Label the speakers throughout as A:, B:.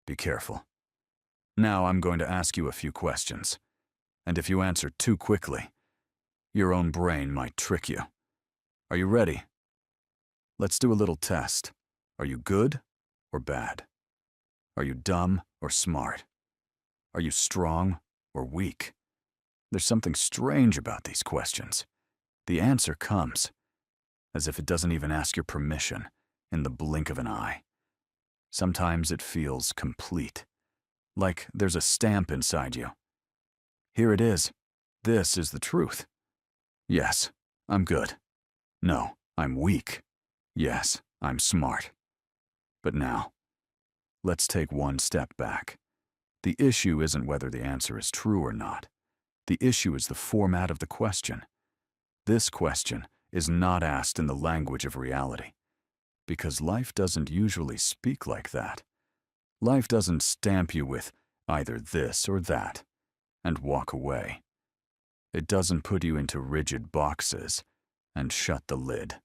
A: Be careful. Now I'm going to ask you a few questions, and if you answer too quickly, your own brain might trick you. Are you ready? Let's do a little test. Are you good or bad? Are you dumb or smart? Are you strong or weak? There's something strange about these questions. The answer comes, as if it doesn't even ask your permission, in the blink of an eye. Sometimes it feels complete, like there's a stamp inside you. Here it is. This is the truth. Yes, I'm good. No, I'm weak. Yes, I'm smart. But now, let's take one step back. The issue isn't whether the answer is true or not. The issue is the format of the question. This question is not asked in the language of reality, because life doesn't usually speak like that. Life doesn't stamp you with either this or that and walk away. It doesn't put you into rigid boxes and shut the lid.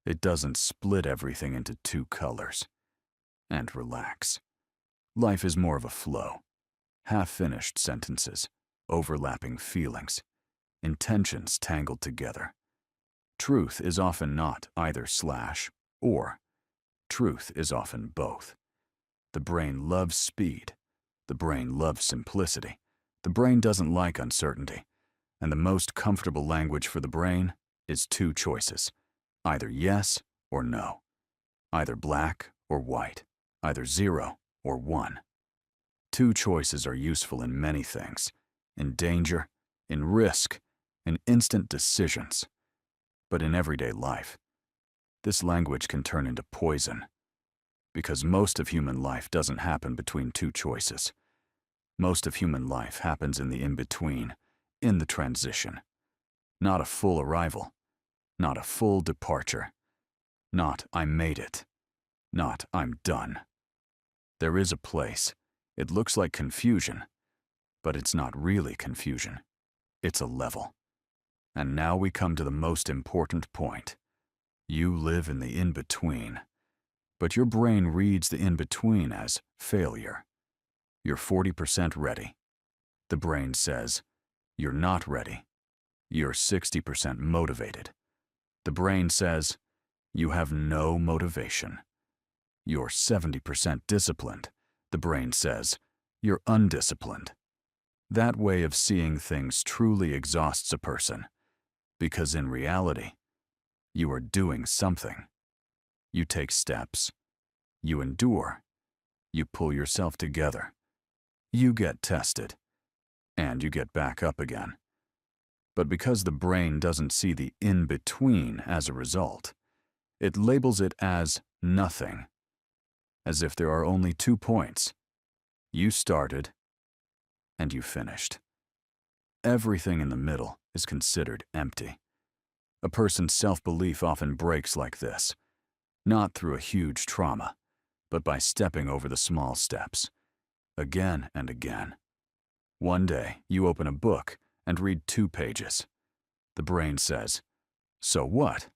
A: It doesn't split everything into two colors and relax. Life is more of a flow, half-finished sentences, overlapping feelings, intentions tangled together. Truth is often not either slash or. Truth is often both. The brain loves speed. The brain loves simplicity. The brain doesn't like uncertainty. And the most comfortable language for the brain is two choices, either yes or no, either black or white, either 0 or 1. Two choices are useful in many things, in danger, in risk, in instant decisions. But in everyday life, this language can turn into poison, because most of human life doesn't happen between two choices. Most of human life happens in the in-between, in the transition. Not a full arrival, not a full departure, not I made it, not I'm done. There is a place. It looks like confusion, but it's not really confusion. It's a level. And now we come to the most important point. You live in the in-between, but your brain reads the in-between as failure. You're 40% ready. The brain says, you're not ready. You're 60% motivated. The brain says, you have no motivation. You're 70% disciplined. The brain says, you're undisciplined. That way of seeing things truly exhausts a person, because in reality, you are doing something. You take steps. You endure. You pull yourself together. You get tested. And you get back up again. But because the brain doesn't see the in-between as a result, it labels it as nothing, as if there are only 2 points. You started, and you finished. Everything in the middle is considered empty. A person's self-belief often breaks like this, not through a huge trauma, but by stepping over the small steps, again and again. One day, you open a book and read 2 pages. The brain says, so what?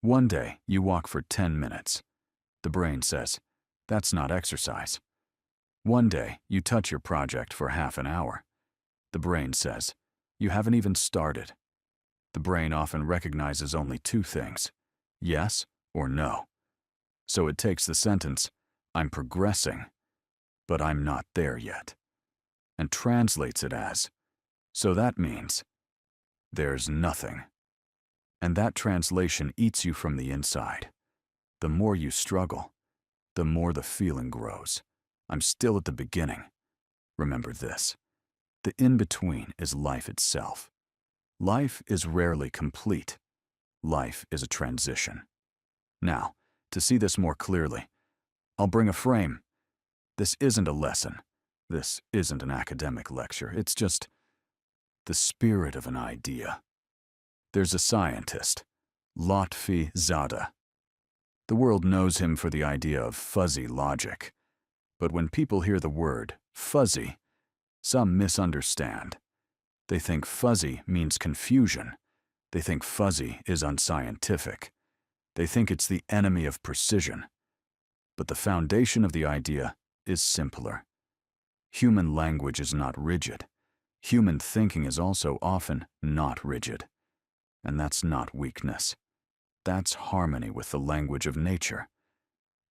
A: One day, you walk for 10 minutes. The brain says, that's not exercise. One day, you touch your project for half an hour. The brain says, you haven't even started. The brain often recognizes only 2 things, yes or no. So it takes the sentence, I'm progressing, but I'm not there yet, and translates it as, so that means, there's nothing. And that translation eats you from the inside. The more you struggle, the more the feeling grows. I'm still at the beginning. Remember this. The in-between is life itself. Life is rarely complete. Life is a transition. Now, to see this more clearly, I'll bring a frame. This isn't a lesson. This isn't an academic lecture. It's just the spirit of an idea. There's a scientist, Lotfi Zada. The world knows him for the idea of fuzzy logic. But when people hear the word fuzzy, some misunderstand. They think fuzzy means confusion. They think fuzzy is unscientific. They think it's the enemy of precision. But the foundation of the idea is simpler. Human language is not rigid. Human thinking is also often not rigid. And that's not weakness. That's harmony with the language of nature.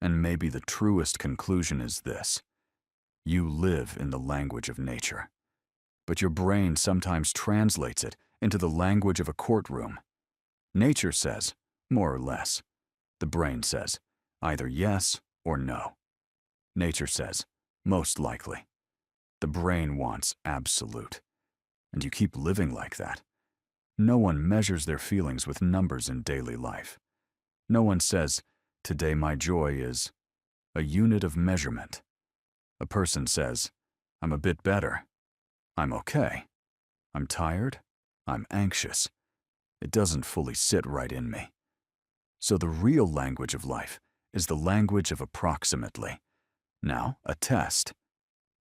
A: And maybe the truest conclusion is this: you live in the language of nature, but your brain sometimes translates it into the language of a courtroom. Nature says, more or less. The brain says, either yes or no. Nature says, most likely. The brain wants absolute. And you keep living like that. No one measures their feelings with numbers in daily life. No one says, today my joy is a unit of measurement. A person says, I'm a bit better. I'm okay. I'm tired. I'm anxious. It doesn't fully sit right in me. So the real language of life is the language of approximately. Now, a test.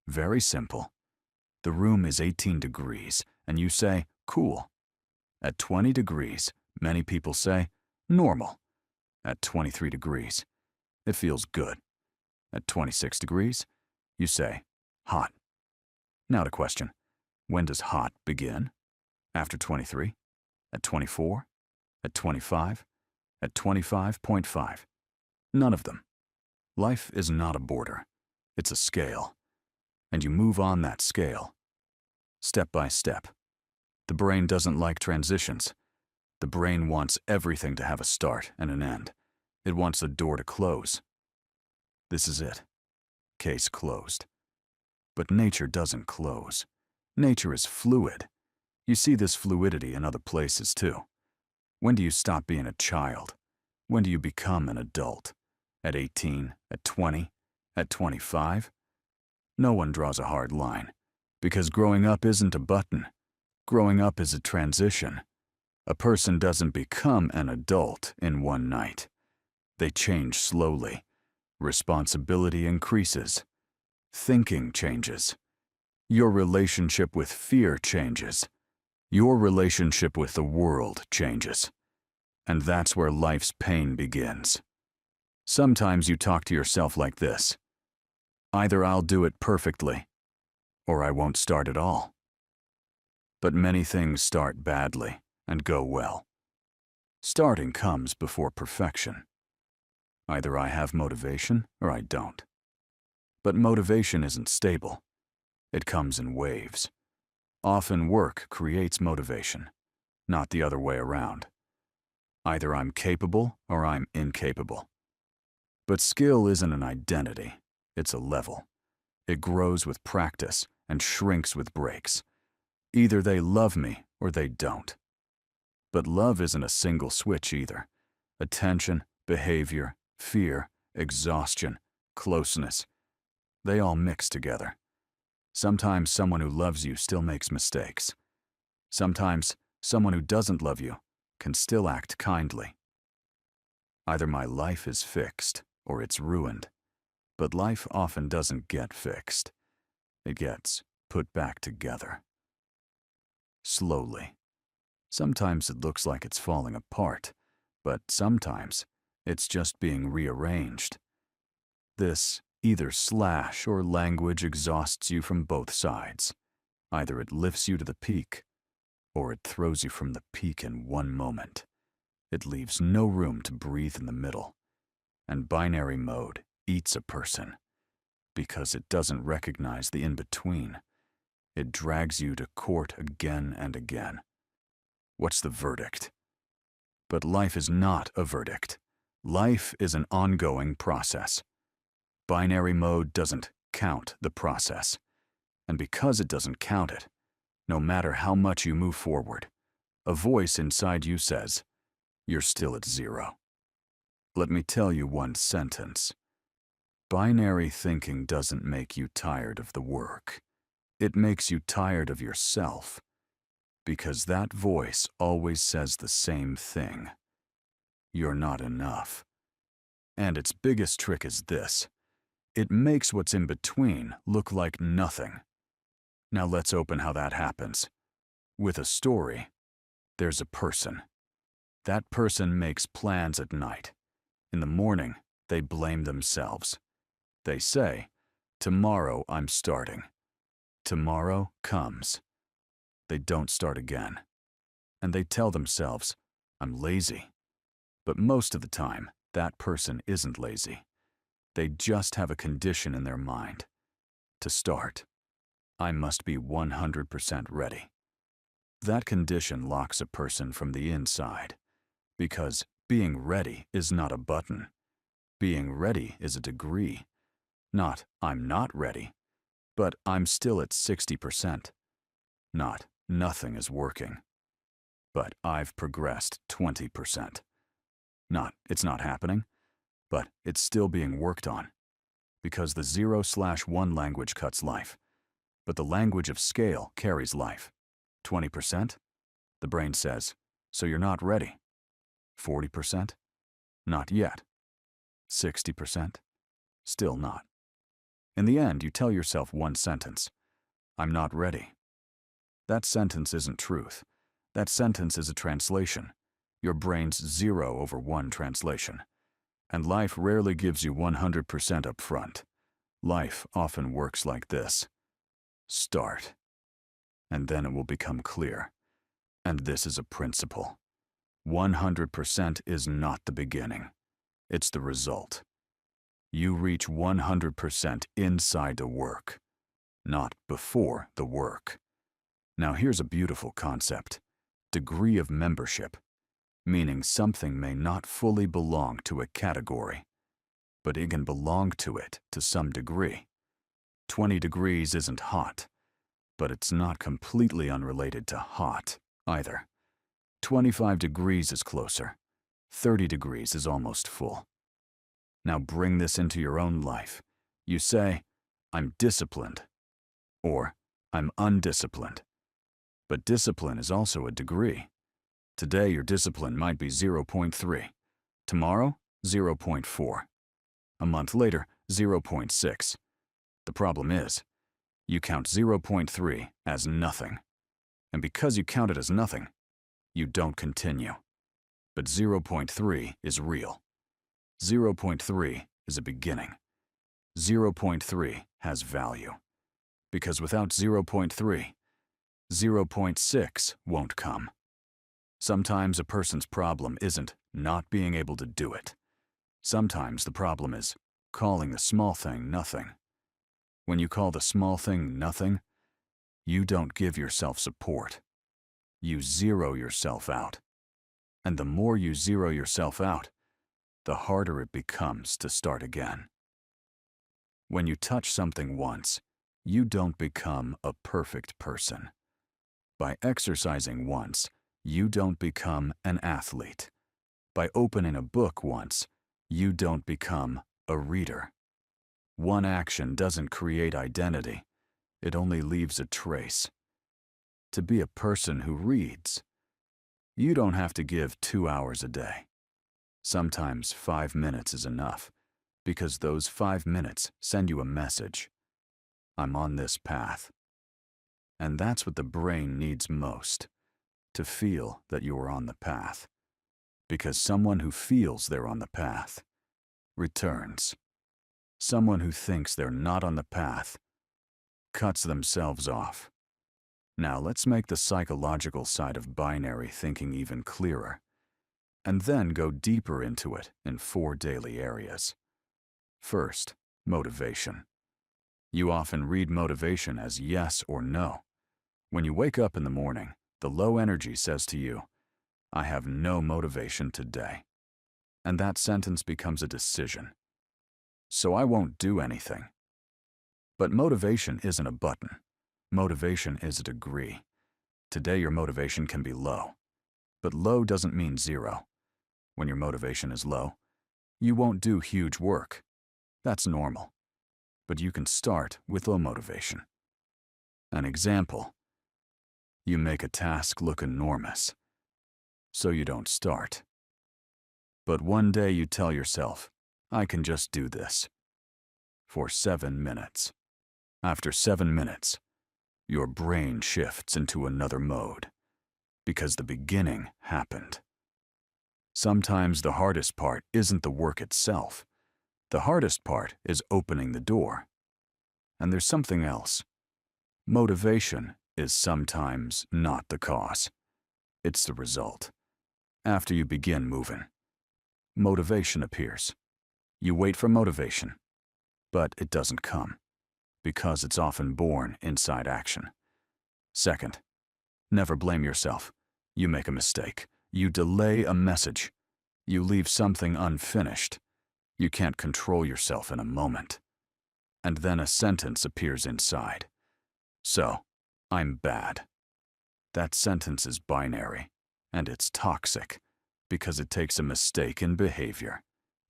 A: Very simple. The room is 18 degrees, and you say, cool. At 20 degrees, many people say, normal. At 23 degrees, it feels good. At 26 degrees, you say, hot. Now to question, when does hot begin? After 23? At 24? At 25? At 25.5? None of them. Life is not a border. It's a scale. And you move on that scale, step by step. The brain doesn't like transitions. The brain wants everything to have a start and an end. It wants the door to close. This is it. Case closed. But nature doesn't close. Nature is fluid. You see this fluidity in other places too. When do you stop being a child? When do you become an adult? At 18? At 20? At 25? No one draws a hard line, because growing up isn't a button. Growing up is a transition. A person doesn't become an adult in one night. They change slowly. Responsibility increases. Thinking changes. Your relationship with fear changes. Your relationship with the world changes. And that's where life's pain begins. Sometimes you talk to yourself like this: either I'll do it perfectly, or I won't start at all. But many things start badly and go well. Starting comes before perfection. Either I have motivation or I don't. But motivation isn't stable. It comes in waves. Often work creates motivation, not the other way around. Either I'm capable or I'm incapable. But skill isn't an identity, it's a level. It grows with practice and shrinks with breaks. Either they love me or they don't. But love isn't a single switch either. Attention, behavior, fear, exhaustion, closeness, they all mix together. Sometimes someone who loves you still makes mistakes. Sometimes someone who doesn't love you can still act kindly. Either my life is fixed or it's ruined. But life often doesn't get fixed. It gets put back together. Slowly. Sometimes it looks like it's falling apart, but sometimes it's just being rearranged. This either slash or language exhausts you from both sides. Either it lifts you to the peak, or it throws you from the peak in one moment. It leaves no room to breathe in the middle. And binary mode eats a person, because it doesn't recognize the in-between. It drags you to court again and again. What's the verdict? But life is not a verdict. Life is an ongoing process. Binary mode doesn't count the process. And because it doesn't count it, no matter how much you move forward, a voice inside you says, you're still at zero. Let me tell you one sentence. Binary thinking doesn't make you tired of the work. It makes you tired of yourself. Because that voice always says the same thing. You're not enough. And its biggest trick is this. It makes what's in between look like nothing. Now let's open how that happens. With a story, there's a person. That person makes plans at night. In the morning, they blame themselves. They say, Tomorrow I'm starting. Tomorrow comes. They don't start again. And they tell themselves, I'm lazy. But most of the time, that person isn't lazy. They just have a condition in their mind. To start, I must be 100% ready. That condition locks a person from the inside, because being ready is not a button. Being ready is a degree. Not, I'm not ready, but I'm still at 60%. Not, nothing is working, but I've progressed 20%. Not, it's not happening, but it's still being worked on. Because the 0/1 language cuts life, but the language of scale carries life. 20%? The brain says, so you're not ready. 40%? Not yet. 60%? Still not. In the end, you tell yourself one sentence, I'm not ready. That sentence isn't truth. That sentence is a translation. Your brain's 0/1 translation. And life rarely gives you 100% up front. Life often works like this. Start. And then it will become clear. And this is a principle. 100% is not the beginning. It's the result. You reach 100% inside the work, not before the work. Now here's a beautiful concept. Degree of membership, meaning something may not fully belong to a category, but it can belong to it to some degree. 20 degrees isn't hot, but it's not completely unrelated to hot either. 25 degrees is closer. 30 degrees is almost full. Now bring this into your own life. You say, I'm disciplined, or I'm undisciplined. But discipline is also a degree. Today your discipline might be 0.3. Tomorrow, 0.4. A month later, 0.6. The problem is, you count 0.3 as nothing. And because you count it as nothing, you don't continue. But 0.3 is real. 0.3 is a beginning. 0.3 has value. Because without 0.3, 0.6 won't come. Sometimes a person's problem isn't not being able to do it. Sometimes the problem is calling the small thing nothing. When you call the small thing nothing, you don't give yourself support. You zero yourself out. And the more you zero yourself out, the harder it becomes to start again. When you touch something once, you don't become a perfect person. By exercising once, you don't become an athlete. By opening a book once, you don't become a reader. One action doesn't create identity. It only leaves a trace. To be a person who reads, you don't have to give 2 hours a day. Sometimes 5 minutes is enough, because those 5 minutes send you a message. I'm on this path. And that's what the brain needs most, to feel that you are on the path. Because someone who feels they're on the path returns. Someone who thinks they're not on the path cuts themselves off. Now let's make the psychological side of binary thinking even clearer, and then go deeper into it in 4 daily areas. First, motivation. You often read motivation as yes or no. When you wake up in the morning, the low energy says to you, I have no motivation today. And that sentence becomes a decision. So I won't do anything. But motivation isn't a button. Motivation is a degree. Today your motivation can be low. But low doesn't mean 0. When your motivation is low, you won't do huge work. That's normal. But you can start with low motivation. An example. You make a task look enormous, so you don't start. But one day you tell yourself, I can just do this. For 7 minutes. After 7 minutes, your brain shifts into another mode, because the beginning happened. Sometimes the hardest part isn't the work itself. The hardest part is opening the door. And there's something else. Motivation is sometimes not the cause. It's the result. After you begin moving, motivation appears. You wait for motivation, but it doesn't come, because it's often born inside action. Second, never blame yourself. You make a mistake. You delay a message. You leave something unfinished. You can't control yourself in a moment. And then a sentence appears inside. So, I'm bad. That sentence is binary, and it's toxic, because it takes a mistake in behavior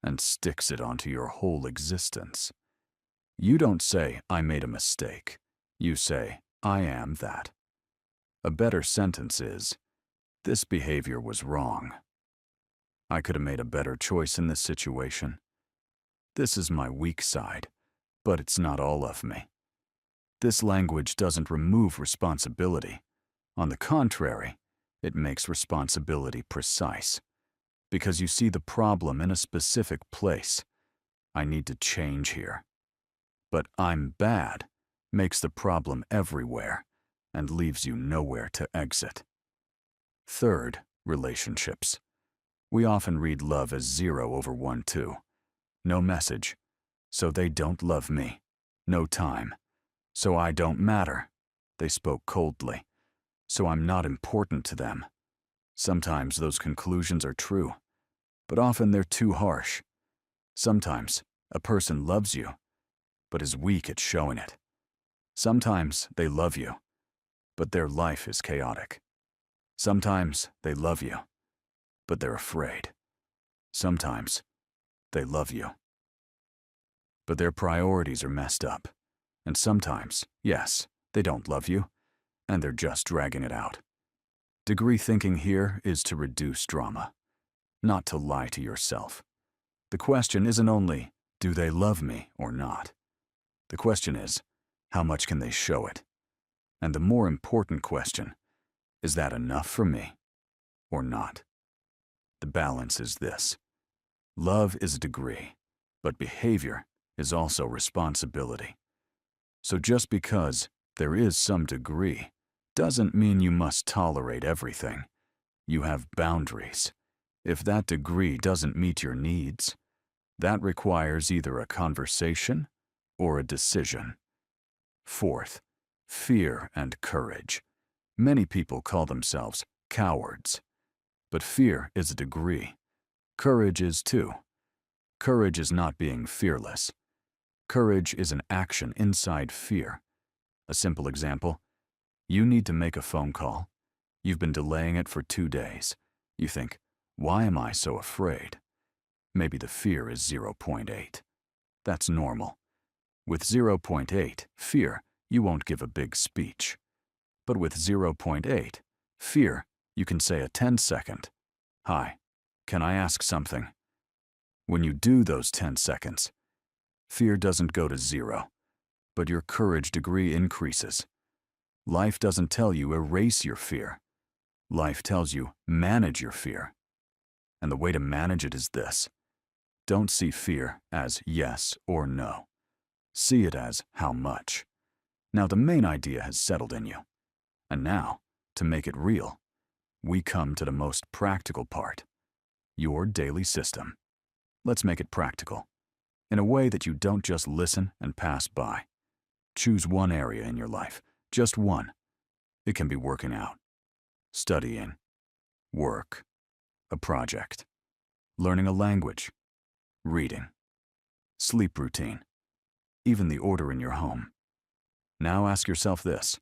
A: and sticks it onto your whole existence. You don't say, I made a mistake. You say, I am that. A better sentence is, this behavior was wrong. I could have made a better choice in this situation. This is my weak side, but it's not all of me. This language doesn't remove responsibility. On the contrary, it makes responsibility precise. Because you see the problem in a specific place. I need to change here. But I'm bad makes the problem everywhere and leaves you nowhere to exit. Third, relationships. We often read love as 0/1, 2. No message, so they don't love me. No time, so I don't matter. They spoke coldly, so I'm not important to them. Sometimes those conclusions are true, but often they're too harsh. Sometimes a person loves you, but is weak at showing it. Sometimes they love you, but their life is chaotic. Sometimes they love you, but they're afraid. Sometimes they love you, but their priorities are messed up. And sometimes, yes, they don't love you, and they're just dragging it out. Degree thinking here is to reduce drama, not to lie to yourself. The question isn't only, do they love me or not? The question is, how much can they show it? And the more important question, is that enough for me or not? The balance is this. Love is a degree, but behavior is also responsibility. So just because there is some degree doesn't mean you must tolerate everything. You have boundaries. If that degree doesn't meet your needs, that requires either a conversation or a decision. Fourth, fear and courage. Many people call themselves cowards. But fear is a degree. Courage is too. Courage is not being fearless. Courage is an action inside fear. A simple example, you need to make a phone call. You've been delaying it for 2 days. You think, why am I so afraid? Maybe the fear is 0.8. That's normal. With 0.8 fear, you won't give a big speech. But with 0.8 fear, you can say a 10-second, "Hi, can I ask something?" When you do those 10 seconds, fear doesn't go to 0, but your courage degree increases. Life doesn't tell you erase your fear. Life tells you manage your fear. And the way to manage it is this. Don't see fear as yes or no. See it as how much. Now the main idea has settled in you. And now, to make it real, we come to the most practical part, your daily system. Let's make it practical, in a way that you don't just listen and pass by. Choose one area in your life, just one. It can be working out, studying, work, a project, learning a language, reading, sleep routine, even the order in your home. Now ask yourself this.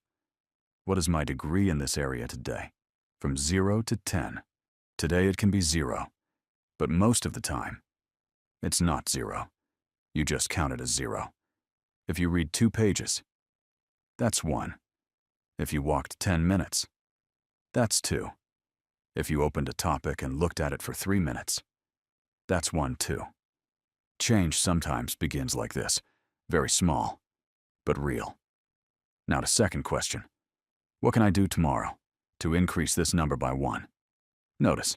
A: What is my degree in this area today? From 0 to 10. Today it can be 0, but most of the time, it's not 0. You just count it as 0. If you read 2 pages, that's 1. If you walked 10 minutes, that's 2. If you opened a topic and looked at it for 3 minutes, that's 1 too. Change sometimes begins like this, very small, but real. Now the second question. What can I do tomorrow to increase this number by 1? Notice,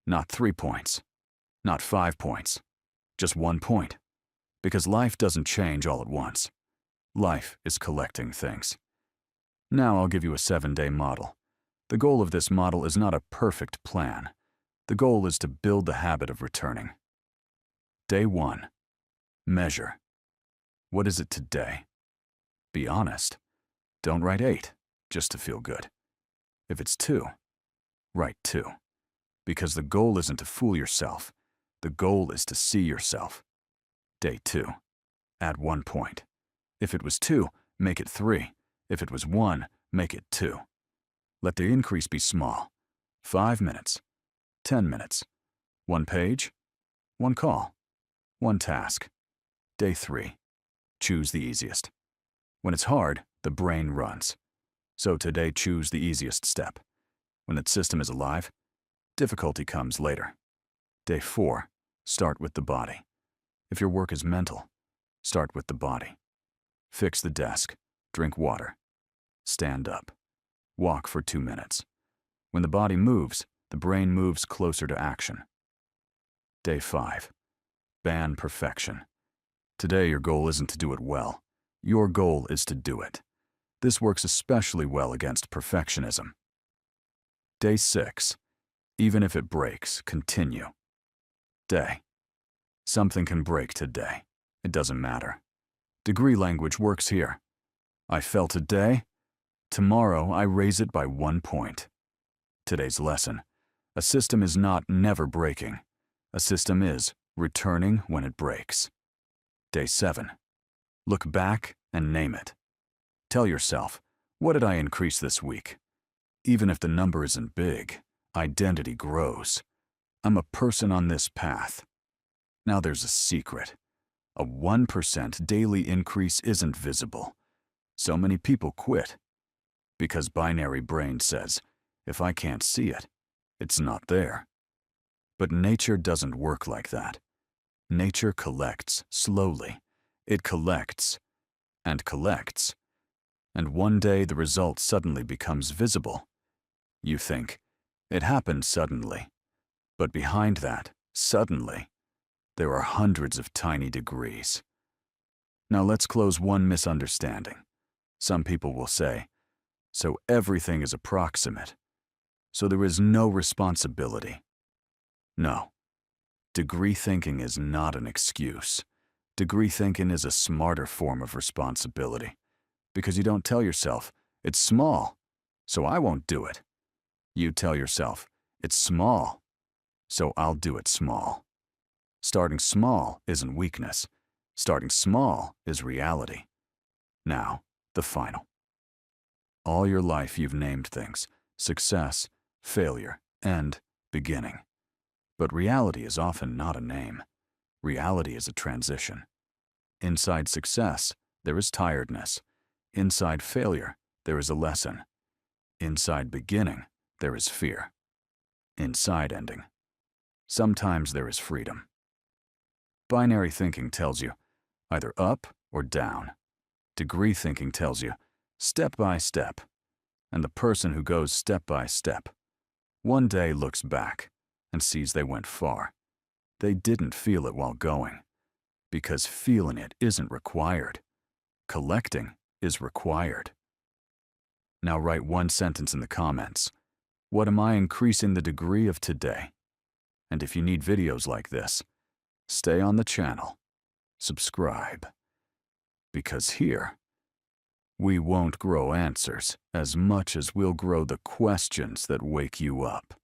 A: not 3 points, not 5 points, just 1 point. Because life doesn't change all at once. Life is collecting things. Now I'll give you a 7-day model. The goal of this model is not a perfect plan. The goal is to build the habit of returning. Day 1. Measure. What is it today? Be honest. Don't write 8, just to feel good. If it's 2, write 2. Because the goal isn't to fool yourself. The goal is to see yourself. Day 2. Add 1 point. If it was 2, make it 3. If it was 1, make it 2. Let the increase be small. 5 minutes. 10 minutes. 1 page. 1 call. 1 task. Day 3. Choose the easiest. When it's hard, the brain runs. So today choose the easiest step. When the system is alive, difficulty comes later. Day 4. Start with the body. If your work is mental, start with the body. Fix the desk. Drink water. Stand up. Walk for 2 minutes. When the body moves, the brain moves closer to action. Day 5. Ban perfection. Today your goal isn't to do it well. Your goal is to do it. This works especially well against perfectionism. Day 6. Even if it breaks, continue. Day. Something can break today. It doesn't matter. Degree language works here. I fell today. Tomorrow I raise it by 1 point. Today's lesson. A system is not never breaking. A system is returning when it breaks. Day 7. Look back and name it. Tell yourself, what did I increase this week? Even if the number isn't big, identity grows. I'm a person on this path. Now there's a secret. A 1% daily increase isn't visible. So many people quit. Because binary brain says, if I can't see it, it's not there. But nature doesn't work like that. Nature collects slowly. It collects and collects. And one day the result suddenly becomes visible. You think, it happened suddenly. But behind that, suddenly, there are hundreds of tiny degrees. Now let's close one misunderstanding. Some people will say, so everything is approximate. So there is no responsibility. No. Degree thinking is not an excuse. Degree thinking is a smarter form of responsibility. Because you don't tell yourself, it's small, so I won't do it. You tell yourself, it's small, so I'll do it small. Starting small isn't weakness. Starting small is reality. Now, the final. All your life you've named things, success, failure, and beginning. But reality is often not a name. Reality is a transition. Inside success, there is tiredness. Inside failure, there is a lesson. Inside beginning, there is fear. Inside ending. Sometimes there is freedom. Binary thinking tells you either up or down. Degree thinking tells you step by step. And the person who goes step by step one day looks back and sees they went far. They didn't feel it while going, because feeling it isn't required. Collecting is required. Now write one sentence in the comments. What am I increasing the degree of today? And if you need videos like this, stay on the channel. Subscribe. Because here, we won't grow answers as much as we'll grow the questions that wake you up.